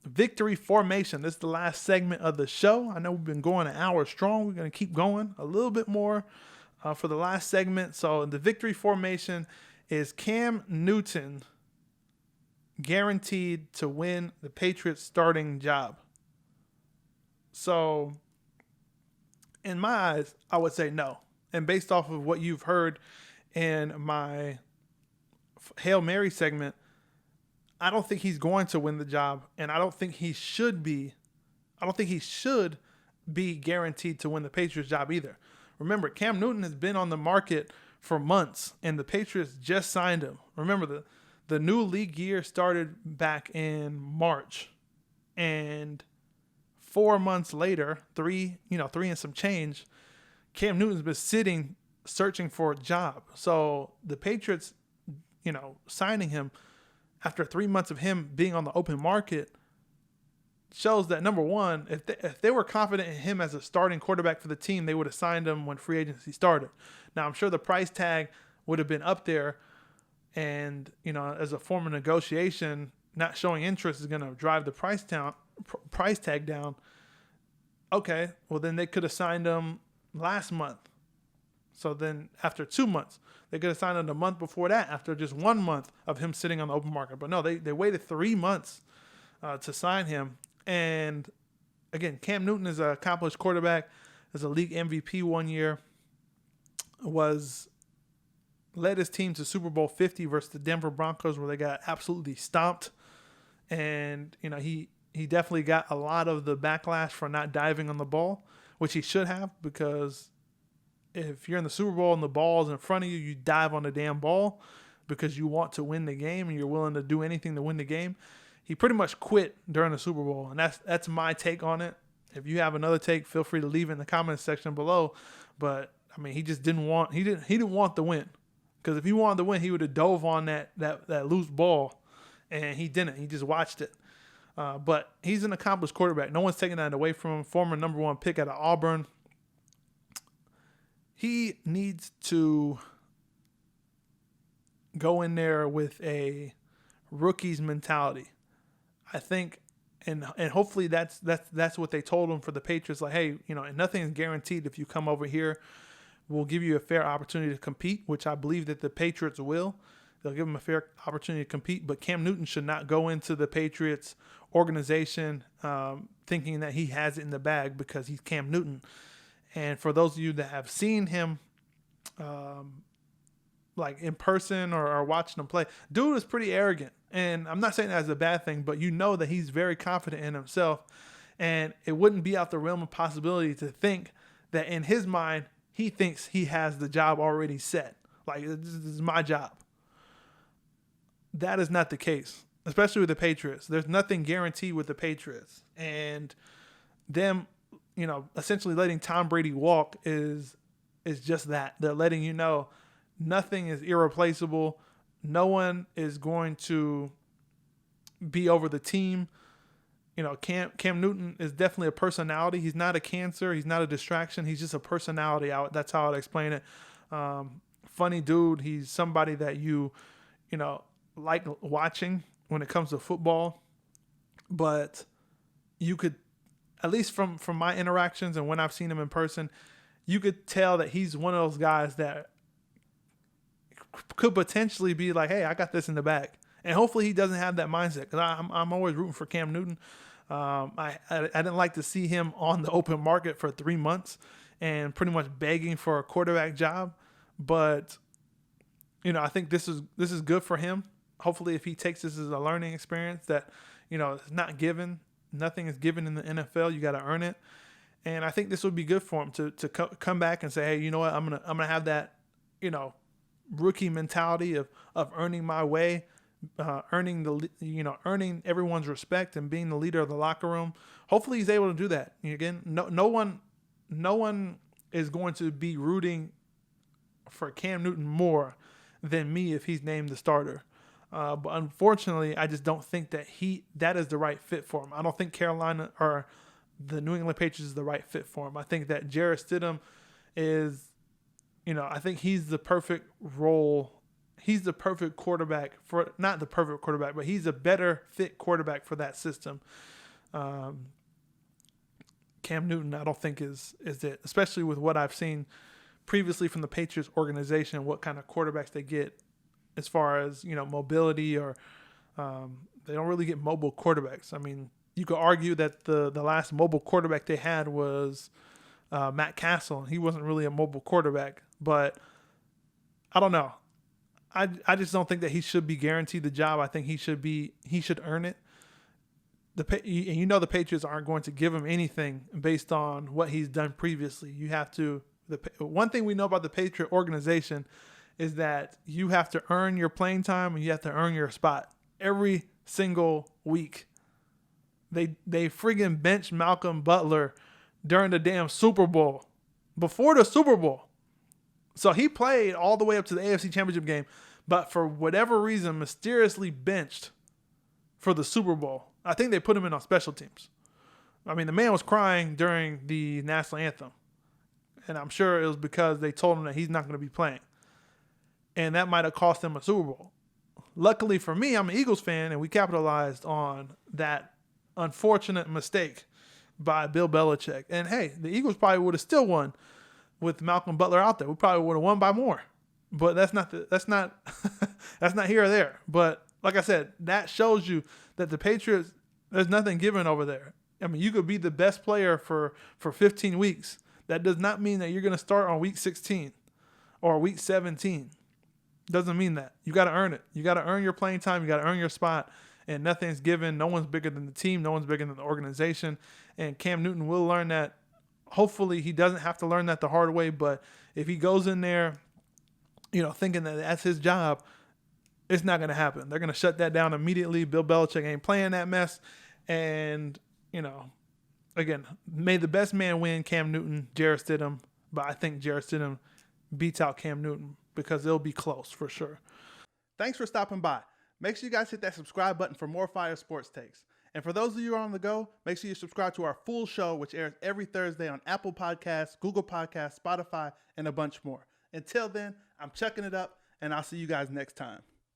Victory formation. This is the last segment of the show. I know we've been going an hour strong. We're going to keep going a little bit more for the last segment. So the victory formation is Cam Newton guaranteed to win the Patriots starting job. So in my eyes, I would say no. And based off of what you've heard in my Hail Mary segment, I don't think he's going to win the job, and I don't think he should be. I don't think he should be guaranteed to win the Patriots job either. Remember, Cam Newton has been on the market for months, and the Patriots just signed him. Remember, the new league year started back in March, and 4 months later, three and some change, Cam Newton's been sitting searching for a job. So the Patriots, signing him after 3 months of him being on the open market shows that, number one, if they were confident in him as a starting quarterback for the team, they would have signed him when free agency started. Now, I'm sure the price tag would have been up there, and, as a form of negotiation, not showing interest is going to drive the price tag down. Okay, well, then they could have signed him last month. So then after 2 months, they could have signed him a month before that after just 1 month of him sitting on the open market. But no, they waited 3 months to sign him. And again, Cam Newton is an accomplished quarterback, is a league MVP 1 year, led his team to Super Bowl 50 versus the Denver Broncos, where they got absolutely stomped. And, he definitely got a lot of the backlash for not diving on the ball, which he should have, because if you're in the Super Bowl and the ball's in front of you, you dive on the damn ball because you want to win the game and you're willing to do anything to win the game. He pretty much quit during the Super Bowl, and that's my take on it. If you have another take, feel free to leave it in the comments section below. But I mean, he just didn't want the win, because if he wanted to win, he would have dove on that loose ball, and he didn't. He just watched it. But he's an accomplished quarterback. No one's taking that away from him. Former number 1 pick out of Auburn. He needs to go in there with a rookie's mentality, I think, and hopefully that's what they told him for the Patriots. Like, hey, and nothing is guaranteed. If you come over here, we'll give you a fair opportunity to compete, which I believe that the Patriots will. They'll give him a fair opportunity to compete, but Cam Newton should not go into the Patriots organization thinking that he has it in the bag because he's Cam Newton. And for those of you that have seen him like in person or watching him play, dude is pretty arrogant. And I'm not saying that as a bad thing, but that he's very confident in himself. And it wouldn't be out the realm of possibility to think that in his mind, he thinks he has the job already set. Like, this is my job. That is not the case, especially with the Patriots. There's nothing guaranteed with the Patriots. And them, essentially letting Tom Brady walk is just that. They're letting you know nothing is irreplaceable. No one is going to be over the team. Cam Newton is definitely a personality. He's not a cancer. He's not a distraction. He's just a personality. That's how I'd explain it. Funny dude. He's somebody that you like watching when it comes to football. But you could, at least from my interactions and when I've seen him in person, you could tell that he's one of those guys that could potentially be like, hey, I got this in the bag. And hopefully he doesn't have that mindset, because I'm always rooting for Cam Newton. I didn't like to see him on the open market for 3 months and pretty much begging for a quarterback job. But, I think this is good for him. Hopefully if he takes this as a learning experience that, it's not given. Nothing is given in the NFL. You got to earn it. And I think this would be good for him to come back and say, hey, you know what? I'm gonna have that, rookie mentality of earning my way, earning everyone's respect and being the leader of the locker room. Hopefully he's able to do that. Again, no one is going to be rooting for Cam Newton more than me if he's named the starter. But unfortunately, I just don't think that is the right fit for him. I don't think Carolina or the New England Patriots is the right fit for him. I think that Jarrett Stidham is, I think he's the perfect role he's the perfect quarterback for, not the perfect quarterback, but he's a better fit quarterback for that system. Cam Newton, I don't think is it, especially with what I've seen previously from the Patriots organization, what kind of quarterbacks they get as far as, mobility, or they don't really get mobile quarterbacks. I mean, you could argue that the last mobile quarterback they had was Matt Castle. He wasn't really a mobile quarterback, but I don't know. I just don't think that he should be guaranteed the job. I think he should earn it. The Patriots aren't going to give him anything based on what he's done previously. You have to. One thing we know about the Patriot organization is that you have to earn your playing time and you have to earn your spot every single week. They friggin' benched Malcolm Butler during the damn Super Bowl, before the Super Bowl. So he played all the way up to the AFC Championship game, but for whatever reason, mysteriously benched for the Super Bowl. I think they put him in on special teams. I mean, the man was crying during the national anthem, and I'm sure it was because they told him that he's not going to be playing, and that might have cost him a Super Bowl. Luckily for me, I'm an Eagles fan, and we capitalized on that unfortunate mistake by Bill Belichick. And hey, the Eagles probably would have still won with Malcolm Butler out there. We probably would have won by more. But that's not that's not here or there. But like I said, that shows you that the Patriots, there's nothing given over there. I mean, you could be the best player for 15 weeks. That does not mean that you're going to start on week 16 or week 17. Doesn't mean that. You got to earn it. You got to earn your playing time. You got to earn your spot. And nothing's given. No one's bigger than the team. No one's bigger than the organization. And Cam Newton will learn that. Hopefully he doesn't have to learn that the hard way. But if he goes in there, thinking that that's his job, it's not going to happen. They're going to shut that down immediately. Bill Belichick ain't playing that mess. And, again, may the best man win, Cam Newton, Jarrett Stidham. But I think Jarrett Stidham beats out Cam Newton because it'll be close for sure. Thanks for stopping by. Make sure you guys hit that subscribe button for more fire sports takes. And for those of you who are on the go, make sure you subscribe to our full show, which airs every Thursday on Apple Podcasts, Google Podcasts, Spotify, and a bunch more. Until then, I'm chucking it up, and I'll see you guys next time.